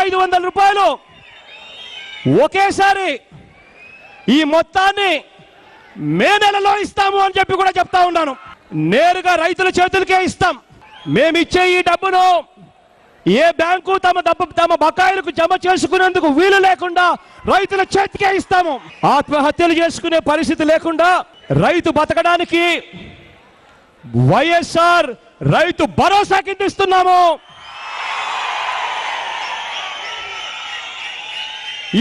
500 రూపాయలు ఒకేసారి ఈ మొత్తాన్ని మే నెలలో ఇస్తాము అని చెప్పి కూడా చెప్తా ఉన్నాను. నేరుగా రైతుల చేతులకే ఇస్తాం. మేమిచ్చే ఈ డబ్బును ఏ బ్యాంకు తమ బకాయిలకు జమ చేసుకునేందుకు వీలు లేకుండా రైతుల చేతికే ఇస్తాము. ఆత్మహత్యలు చేసుకునే పరిస్థితి లేకుండా రైతు బతకడానికి వైఎస్ఆర్ రైతు భరోసా కింద ఇస్తున్నాము.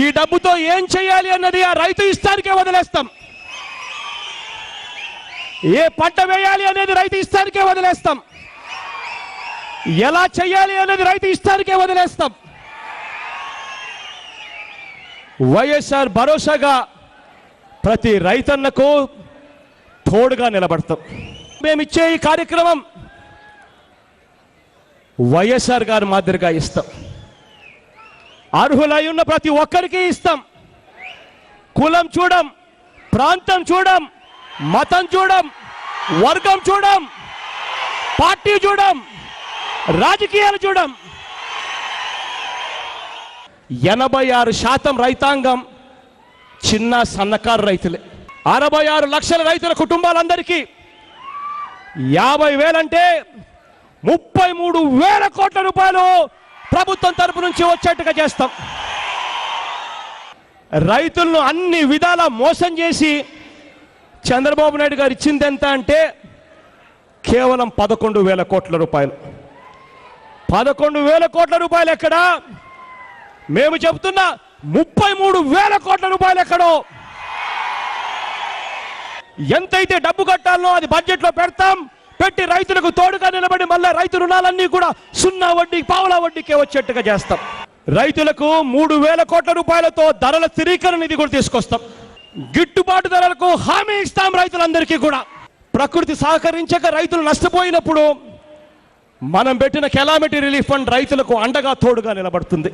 ఈ డబ్బుతో ఏం చేయాలి అన్నది ఆ రైతు ఇష్టానికే వదిలేస్తాం. ఏ పంట వేయాలి అనేది రైతు ఇష్టానికే వదిలేస్తాం. ఎలా చేయాలి అనేది రైతు ఇష్టానికే వదిలేస్తాం. వైఎస్ఆర్ భరోసాగా ప్రతి రైతన్నకు తోడుగా నిలబడతాం. మేమిచ్చే ఈ కార్యక్రమం వైఎస్ఆర్ గారి మాదిరిగా ఇస్తాం. అర్హులై ఉన్న ప్రతి ఒక్కరికి ఇస్తాం. కులం చూడం, ప్రాంతం చూడం, మతం చూడం, వర్గం చూడం, పార్టీ చూడం, రాజకీయాలు చూడం. 86% రైతాంగం చిన్న సన్నకారు రైతులే. 66 లక్షల రైతుల కుటుంబాలందరికీ 50,000 అంటే 33,000 కోట్ల రూపాయలు ప్రభుత్వం తరపు నుంచి వచ్చేట్టుగా చేస్తాం. రైతులను అన్ని విధాల మోసం చేసి చంద్రబాబు నాయుడు గారు ఇచ్చింది ఎంత అంటే కేవలం 11,000 కోట్ల రూపాయలు. 11,000 కోట్ల రూపాయలు ఎక్కడా? మేము చెబుతున్న 33,000 కోట్ల రూపాయలు ఎక్కడో. ఎంతైతే డబ్బు కట్టాలనో అది బడ్జెట్లో పెడతాం. పెట్టి రైతులకు తోడుగా నిలబడి మళ్ళీ రైతు రుణాలన్నీ కూడా 0 వడ్డీ, పావలా వడ్డీకే వచ్చేట్టుగా చేస్తాం. రైతులకు 3,000 కోట్ల రూపాయలతో ధరల స్థిరీకరణ నిధి కూడా తీసుకొస్తాం. గిట్టుబాటు ధరలకు హామీ ఇస్తాం రైతులందరికీ కూడా. ప్రకృతి సహకరించక రైతులు నష్టపోయినప్పుడు మనం పెట్టిన కెలామిటీ రిలీఫ్ ఫండ్ రైతులకు అండగా తోడుగా నిలబడుతుంది.